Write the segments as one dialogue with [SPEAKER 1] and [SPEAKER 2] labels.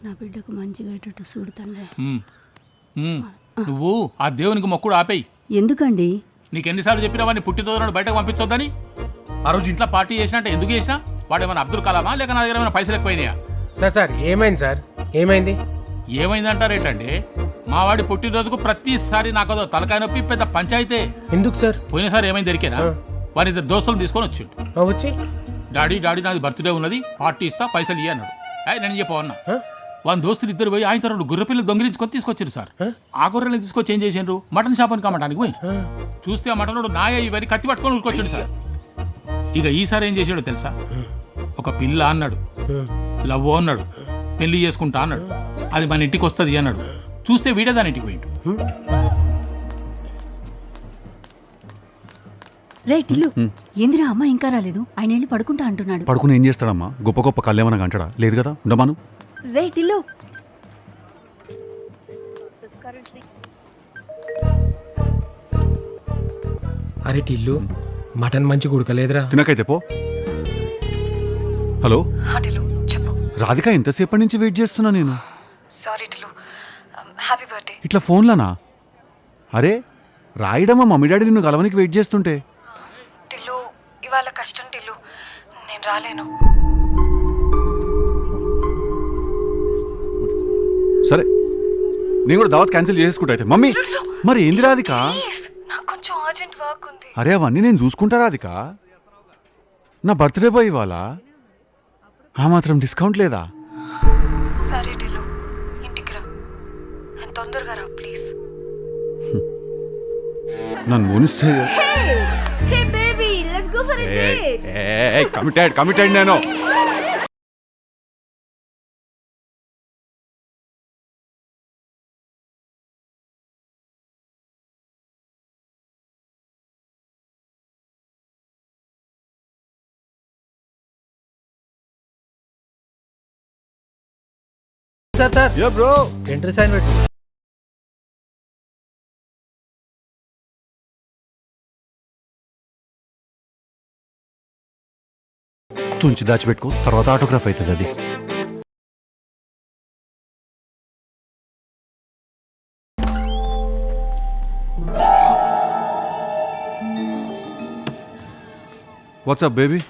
[SPEAKER 1] నా బిడ్డకు మంచిగా అయ్యేటట్టు చూడు తండ్రి.
[SPEAKER 2] నువ్వు ఆ దేవునికి మొక్కుడు ఆపేయి.
[SPEAKER 1] ఎందుకండి?
[SPEAKER 2] నీకు ఎన్నిసార్లు చెప్పినా వాడిని పుట్టినరోజు నాడు బయటకు పంపించొద్దని. ఆ రోజు ఇంట్లో పార్టీ చేసినట్టే ఎందుకు చేసినా? వాడు ఏమైనా అబ్దుల్ కలామా లేక నా దగ్గర ఏమైనా పైసలు ఎక్కువైనాయా?
[SPEAKER 3] సార్ ఏమైంది సార్? ఏమైంది?
[SPEAKER 2] ఏమైందంటారేంటండి? మా వాడి పుట్టినరోజుకు ప్రతిసారి నాకదో తలకాయ నొప్పి, పెద్ద పంచాయితే.
[SPEAKER 3] ఎందుకు సార్?
[SPEAKER 2] పోయినసారి ఏమైంది దొరికేనా? వారి ఇద్దరు దోస్తులు తీసుకొని వచ్చిండు.
[SPEAKER 3] వచ్చి
[SPEAKER 2] డాడీ నాది బర్త్డే ఉన్నది, పార్టీ ఇస్తా, పైసలు ఇయ్య అన్నాడు. నేను చెప్పవన్నా వాళ్ళ దోస్తులు ఇద్దరు పోయి ఆయన తర్వాత గుర్రె పిల్లలు దొంగిలించుకొని తీసుకొచ్చారు సార్. ఆ గొర్రెలు తీసుకొచ్చి ఏం చేసిండ్రు? మటన్ షాప్ అని కమ్మటానికి పోయి చూస్తే ఆ మటన్ నాయ ఇవన్నీ కత్తి పట్టుకొని ఉరికొచ్చాడు సార్. ఇక ఈసారి ఏం చేసాడో తెలుసా? ఒక పిల్ల అన్నాడు, లవ్ అన్నాడు, పెళ్లి చేసుకుంటా అన్నాడు, అది మన ఇంటికి వస్తుంది అన్నాడు. చూస్తే వీడే దాని ఇంటికి పోయిండు.
[SPEAKER 1] రైట్ ఇల్లు ఏందిరా అమ్మ ఇంకా రాలేదు? ఆయన వెళ్ళి పడుకుంటా అంటున్నాడు.
[SPEAKER 4] పడుకుని ఏం చేస్తాడమ్మా? గొప్ప గొప్ప కళ్యాణం అంటాడా? లేదు కదా, ఉండమాను.
[SPEAKER 1] రైట్ ఇల్లు
[SPEAKER 3] అరే టిల్లు, మటన్ మంచి ఉడకలేదురా.
[SPEAKER 4] తినకైతే పో. హలో
[SPEAKER 5] చెప్పు.
[SPEAKER 4] రాధిక, ఎంతసేపటి నుంచి వెయిట్ చేస్తున్నా నేను.
[SPEAKER 5] Sorry Tillu, happy birthday.
[SPEAKER 4] ఇట్లా ఫోన్లనా? అరే రాయడమ్మా, మమ్మీ డాడీ నిన్ను కలవనికి వెయిట్ చేస్తుంటే.
[SPEAKER 5] టిల్లు ఇవాళ కష్టం టిల్లు, నేను రాలేను.
[SPEAKER 4] సరే నేను కూడా దావత్ క్యాన్సిల్ చేసుకుంటా అయితే. మమ్మీ మరి ఏంది రాధిక?
[SPEAKER 5] నాకు కొంచెం అర్జెంట్ వర్క్ ఉంది.
[SPEAKER 4] అరే అవన్నీ నేను చూసుకుంటా రాధిక. నా బర్త్డే బాయ్ ఇవాళ, ఆ మాత్రం డిస్కౌంట్ లేదా?
[SPEAKER 5] సరే టిల్లు, ఇంటికి రా, తొందరగా రా ప్లీజ్.
[SPEAKER 4] నన్ను మోనిస్తే
[SPEAKER 1] Hey baby, let's go for a date.
[SPEAKER 4] Committed నేను.
[SPEAKER 3] సార్
[SPEAKER 4] యో బ్రో,
[SPEAKER 3] ఎంట్రీ సైన్ పెట్టు.
[SPEAKER 4] తుంచి దాచిపెట్టుకో, తర్వాత ఆటోగ్రాఫ్ అవుతుంది అది. WhatsApp baby?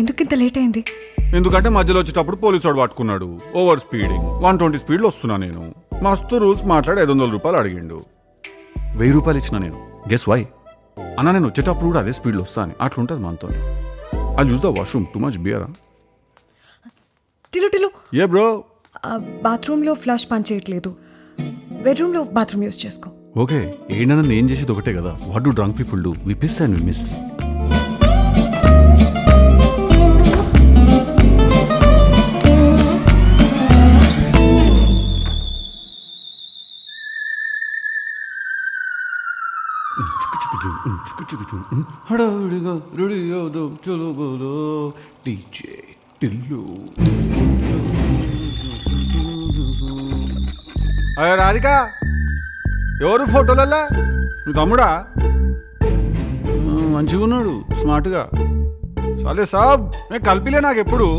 [SPEAKER 5] ఎందుకు ఇంత లేట్ అయింది?
[SPEAKER 4] ఎందుకంటే మధ్యలో వచ్చేటప్పుడు పోలీసు వాడు పట్టుకున్నాడు. ఓవర్ స్పీడింగ్, 120 స్పీడ్లో వస్తున్నా నేను. మస్తు రూల్స్ మాట్లాడి 500 రూపాయలు అడిగిండు. 1000 రూపాయలు ఇచ్చిన నేను. Guess why? అన్న నేను వచ్చేటప్పుడు కూడా అదే స్పీడ్లో వస్తా అని. అట్లుంటుంది మనతో. అది చూస్తా వాష్రూమ్ టూ మచ్ బియరా.
[SPEAKER 5] టిల్లు
[SPEAKER 4] ఏ బ్రో?
[SPEAKER 5] బాత్రూంలో ఫ్లష్ పని చేయట్లేదు, బెడ్రూమ్లో బాత్రూమ్ యూజ్ చేసుకో.
[SPEAKER 4] ఓకే, ఏంటన్నా నేను చేసేది ఒకటే కదా. What do drunk people do? We piss and we miss. హడావిడిగా రెడీ అవుదాం, చలో బోలో డీజే టిల్లు. అయ్యో రాధిక, ఎవరు ఫోటోలల్లా? నువ్వు తమ్ముడా? మంచిగా ఉన్నాడు, స్మార్ట్గా. సరే సాబ్, నేను కలిపిలే నాకు ఎప్పుడు.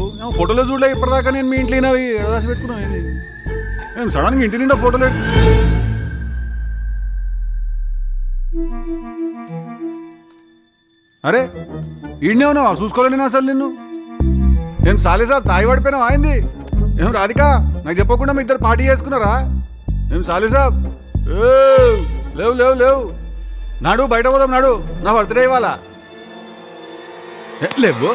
[SPEAKER 4] ఫోటోలో చూడలే ఇప్పటిదాకా. నేను మీ ఇంట్లో అవి ఎడదాసి పెట్టుకున్నావు ఏంది? నేను సడన్గా ఇంటి నిండా ఫోటోలు. అరే ఈడనే ఉన్నావా? చూసుకోలే నేను అసలు నిన్ను. ఏం సాలే సార్, తాగి పడిపోయినావా అయింది? ఏం రాధిక, నాకు చెప్పకుండా మీ ఇద్దరు పార్టీ చేసుకున్నారా? ఏం సాలే సాబ్? లేవు నాడు, బయట పోదాం నాడు, నా బర్త్డే ఇవాళ. లేవు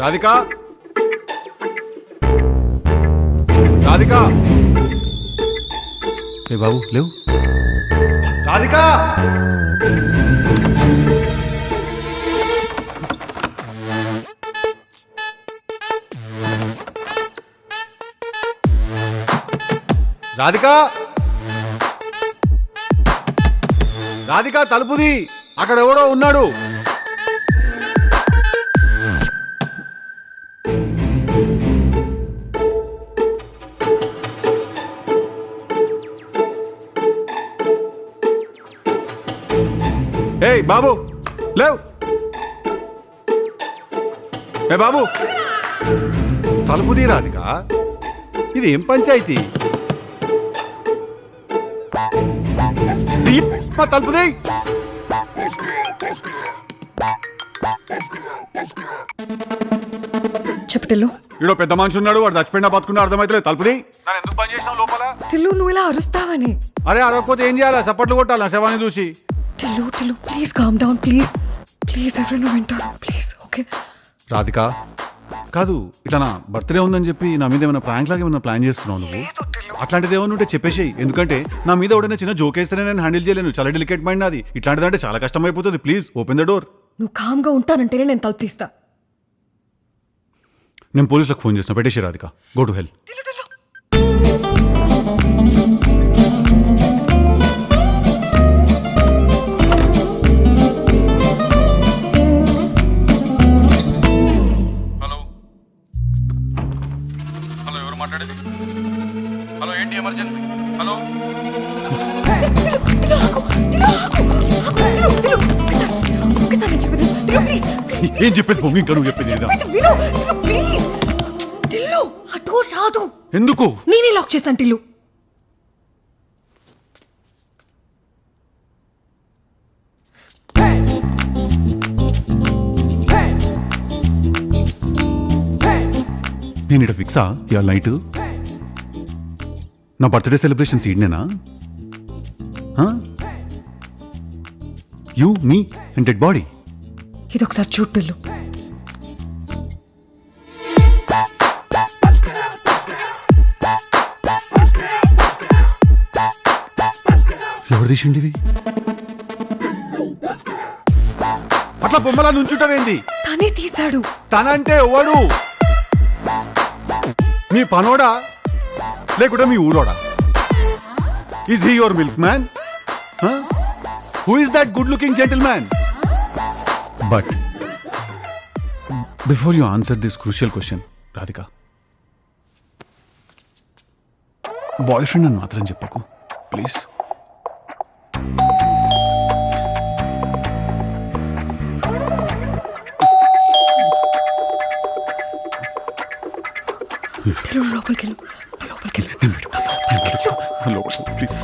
[SPEAKER 4] రాధిక, రాధిక. ఏ బాబు లేవు. రాధిక, రాధిక, రాధిక తలుపుది, అక్కడ ఎవడో ఉన్నాడు. ఏయ్ బాబు లేవ్. ఏ బాబు తలుపు తీ రాధిక, ఇది ఏం పంచాయతీ? మా తలుపు తీ.
[SPEAKER 5] చెప్పు టిల్లు.
[SPEAKER 4] ఈడో పెద్ద మనిషి ఉన్నాడు, వాడు చచ్చిపోయినా బతుకున్నా అర్థమైతే తలుపు తీ. నన్ను ఎందుకు పని చేసినావు లోపల?
[SPEAKER 5] టిల్లు నువ్వు ఇలా అరుస్తావని.
[SPEAKER 4] అరే అరవకపోతే ఏం చేయాలా? చప్పట్లు కొట్టాలా శవాన్ని చూసి?
[SPEAKER 5] Tillu Tillu please calm down please please, ఎవరైనా వింటారు ప్లీజ్. ఓకే
[SPEAKER 4] రాధిక కాదు, ఇట్లా నా బర్త్డే ఉందని చెప్పి నా మీద ఏమైనా ప్రాంక్ లాగా ఏమైనా ప్లాన్ చేస్తున్నావు నువ్వు? అట్లాంటిది ఏమైనా ఉంటే చెప్పేసేయి, ఎందుకంటే నా మీద ఎవడైనా చిన్న జోక్ వేస్తేనే నేను హ్యాండిల్ చేయలేను. చాలా డెలికేట్ మైండ్ నాది. ఇట్లాంటిదంటే చాలా కష్టం అయిపోతుంది. Please open the door.
[SPEAKER 5] నువ్వు కామ్గా ఉంటానంటేనే నేను తలుపు తీస్తా.
[SPEAKER 4] నేను పోలీసులకు ఫోన్ చేసిన, పెట్టేసి Radhika. Go to hell.
[SPEAKER 2] Hello hello, ఎవరు మాట్లాడేది? హలో, ఏంటి ఎమర్జెన్సీ? హలో,
[SPEAKER 4] ఏం చెప్పేది మమ్మీ? ఇంకా నువ్వు చెప్పేది ఇదా?
[SPEAKER 5] రాదు.
[SPEAKER 4] ఎందుకు?
[SPEAKER 5] నేనే లాక్ చేస్తాను టిల్లు.
[SPEAKER 4] నేను ఇక్కడ ఫిక్సా ఇవాళ నైట్? నా బర్త్డే సెలబ్రేషన్స్ ఈడనేనా? You me and dead body.
[SPEAKER 5] ఇది ఒకసారి చూడు టిల్లు.
[SPEAKER 4] ఎవరు తీసిండివి? అట్లా బొమ్మలా నుంచుంటావేంది?
[SPEAKER 5] తనే తీశాడు.
[SPEAKER 4] తనంటే ఎవడు? మీ పనోడా లేకుంటే మీ ఊరోడా? Is he your milk man? Who is that good looking gentleman? But before you answer this crucial question Radhika, boy friend అని మాత్రం చెప్పకు ప్లీజ్.
[SPEAKER 5] లోపలికి వెళ్ళు, లోపలికి వెళ్ళు,
[SPEAKER 4] ప్లీజ్.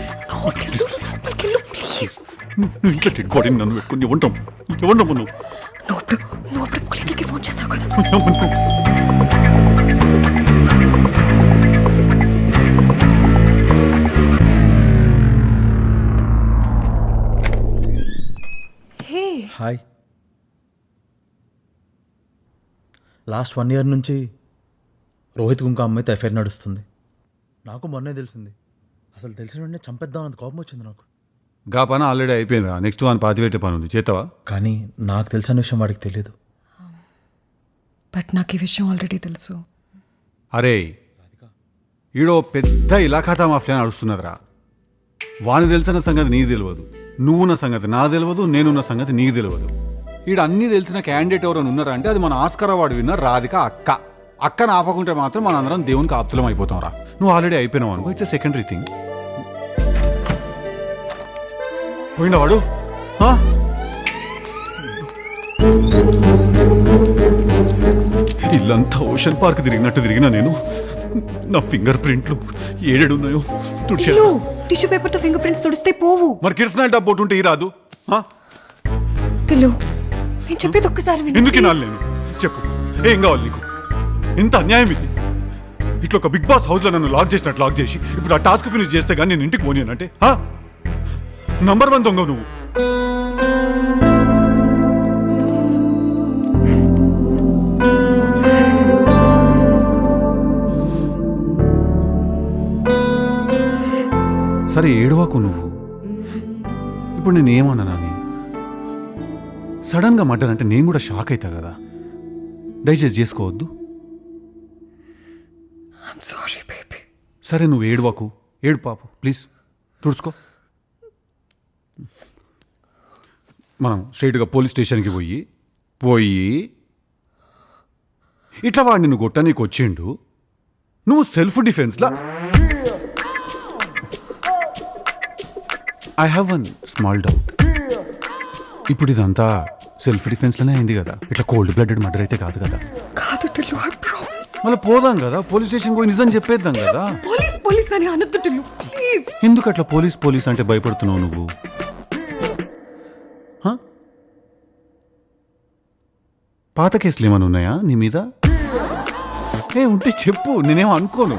[SPEAKER 5] లోపలికి వెళ్ళు ప్లీజ్.
[SPEAKER 4] ఇంట్లో డెడ్ బాడీని నన్ను పెట్టుకుని ఇవ్వంటాం నువ్వు?
[SPEAKER 5] నువ్వు అప్పుడు పోలీసులకి ఫోన్ చేసావు కదా. Hey
[SPEAKER 6] hi. లాస్ట్ 1 year నుంచి రోహిత్ ఇంకో అమ్మాయితో ఎఫ్ఐఆర్ నడుస్తుంది. నాకు మొన్నే తెలిసింది. అసలు తెలిసిన వెంటనే చంపేద్దాం అంత కోపం వచ్చింది నాకు.
[SPEAKER 4] గా పని ఆల్రెడీ అయిపోయిందిరా. నెక్స్ట్ వన్ పాతిపెట్టే పని ఉంది, చేస్తావా?
[SPEAKER 6] కానీ నాకు తెలిసిన విషయం వాడికి తెలియదు.
[SPEAKER 5] బట్ నాకు ఈ విషయం ఆల్రెడీ తెలుసు.
[SPEAKER 4] అరే ఈడో పెద్ద ఇలాఖాతా మాఫియా నడుస్తున్నదిరా. వాని తెలిసిన సంగతి నీకు తెలియదు, నువ్వున్న సంగతి నాకు తెలియదు, నేనున్న సంగతి నీకు తెలియదు. ఈడ అన్నీ తెలిసిన క్యాండిడేట్ ఎవరైనా ఉన్నారా అంటే అది మన ఆస్కార్ అవార్డు విన్నర్ రాధిక అక్క. అక్కను ఆపకుంటే మాత్రం మన అందరం దేవునికి ఆప్తులం అయిపోతాం రా. నువ్వు ఆల్రెడీ అయిపోయినావు అనుకో, ఇట్స్ ఎ సెకండరీ థింగ్. పోయినా వాడు ఇల్లంతా ఓషన్ పార్క్ తిరిగినట్టు తిరిగినా నేను. నా ఫింగర్ ప్రింట్లు ఏడేడున్నాయో తుడిచే.
[SPEAKER 5] టిష్యూ పేపర్ తో ఫింగర్ ప్రింట్స్ తుడిస్తే పోవు.
[SPEAKER 4] మరి కిరసనాయిల్ డబ్బు ఉంటే ఈ రాదు?
[SPEAKER 5] టిల్లు నేను చెప్పేది ఒక్కసారి విను.
[SPEAKER 4] ఎందుకు వినాలి నేను? చెప్పు, ఏం కావాలి నీకు? ఇంత అన్యాయం ఇది. ఇట్లా ఒక బిగ్ బాస్ హౌస్ లో నన్ను లాక్ చేసినట్టు లాక్ చేసి ఇప్పుడు ఆ టాస్క్ ఫినిష్ చేస్తే కానీ నేను ఇంటికి పోనీనంటే నంబర్ 1 దొంగ నువ్వు. సరే ఏడవాకు నువ్వు. ఇప్పుడు నేను ఏమన్నానని? సడన్గా మర్డర్ అంటే నేను కూడా షాక్ అవుతా కదా. డైజెస్ట్ చేసుకోవద్దు.
[SPEAKER 5] Sorry baby.
[SPEAKER 4] సరే నువ్వు ఏడవాకు, ఏడు పాపు ప్లీజ్, తుడుచుకో. మనం స్ట్రైట్గా పోలీస్ స్టేషన్కి పోయి ఇట్లా వాడు నిన్ను కొట్ట నీకు వచ్చిండు, నువ్వు సెల్ఫ్ డిఫెన్స్లా I have one small doubt. ఇప్పుడు ఇదంతా సెల్ఫ్ డిఫెన్స్లోనే అయింది కదా, ఇట్లా కోల్డ్ బ్లడెడ్ మర్డర్ అయితే కాదు కదా.
[SPEAKER 5] కాదు టిల్లు, ఐ ప్రామిస్.
[SPEAKER 4] మళ్ళీ పోదాం కదా, పోలీస్ స్టేషన్ పోయి నిజం చెప్పేద్దాం కదా.
[SPEAKER 5] పోలీస్ పోలీస్ అని అనొద్దు టిల్లు, ప్లీజ్.
[SPEAKER 4] ఎందుకు అట్లా పోలీస్ పోలీస్ అంటే భయపడుతున్నావు నువ్వు? హ? పాత కేసులు ఏమైనా ఉన్నాయా నీ మీద? ఉంటే చెప్పు, నేనేం అనుకోను.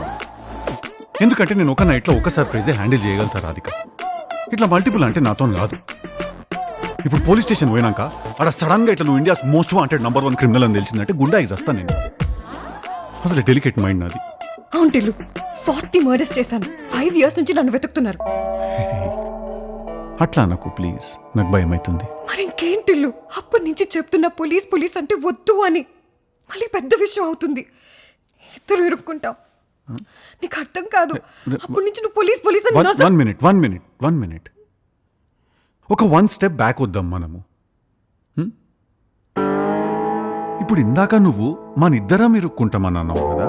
[SPEAKER 4] ఎందుకంటే నేను ఒక నైట్లో ఒక సర్ప్రైజే హ్యాండిల్ చేయగలుగుతా రాధిక. ఇట్లా మల్టిపుల్ అంటే నాతో కాదు. ఇప్పుడు పోలీస్ స్టేషన్ పోయినాక అక్కడ సడన్ గా ఇట్లా నువ్వు India's most wanted number 1 criminal అని తెలిసిందంటే గుండా ఇస్తాను నేను. అసలు డెలికేట్ మైండ్ నాది.
[SPEAKER 5] అవును టిల్లు, 40 మర్డర్స్ చేశాను. 5 years నుంచి నన్ను వెతుకుతున్నారు.
[SPEAKER 4] అట్లా నాకు ప్లీజ్, నాకు భయం అవుతుంది.
[SPEAKER 5] మరి ఇంకేం టిల్లు, అప్పటి నుంచి చెప్తున్నా పోలీస్ పోలీస్ అంటే వద్దు అని. మళ్ళీ పెద్ద విషయం అవుతుంది, ఇద్దరు ఇరుక్కుంటాం. నీకు అర్థం కాదు. అప్పటి నుంచి నువ్వు పోలీస్ పోలీస్ అని
[SPEAKER 4] వన్ మినిట్ ఒక 1 step బ్యాక్ వద్దాం మనము. ఇప్పుడు ఇందాక నువ్వు మనిద్దరం ఇరుక్కుంటామని అన్నావు కదా,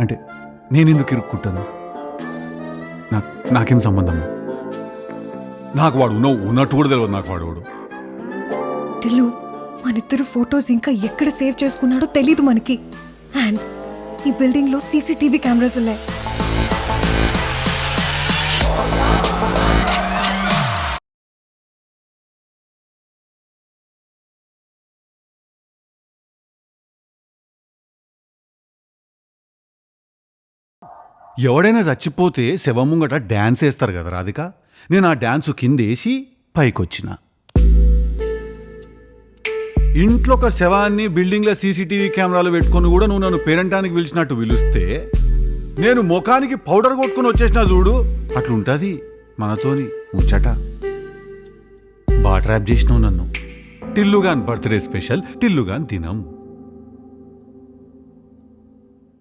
[SPEAKER 4] అంటే నేను ఎందుకు ఇరుక్కుంటాను? నాకేం సంబంధం? నాకు వాడు ఉన్నట్టు కూడా తెలియదు నాకు వాడు.
[SPEAKER 5] టిల్లు, మనిద్దరు ఫొటోస్ ఇంకా ఎక్కడ సేవ్ చేసుకున్నాడో తెలీదు మనకి. అండ్ ఈ బిల్డింగ్ లో సీసీటీవీ కెమెరాస్ ఉన్నాయి.
[SPEAKER 4] ఎవడైనా చచ్చిపోతే శవం ముంగట డ్యాన్స్ వేస్తారు కదా రాధిక, నేను ఆ డ్యాన్స్ కిందేసి పైకొచ్చిన. ఇంట్లో ఒక శవాన్ని బిల్డింగ్లో సీసీటీవీ కెమెరాలు పెట్టుకొని కూడా నువ్వు నన్ను పేరంటానికి పిలిచినట్టు పిలిస్తే నేను ముఖానికి పౌడర్ కొట్టుకుని వచ్చేసిన చూడు, అట్లుంటుంది మనతోని ముచ్చట. బాగా ట్రాప్ చేసినావు నన్ను. టిల్లుగాన్ బర్త్డే స్పెషల్, టిల్లుగాన్ దినం.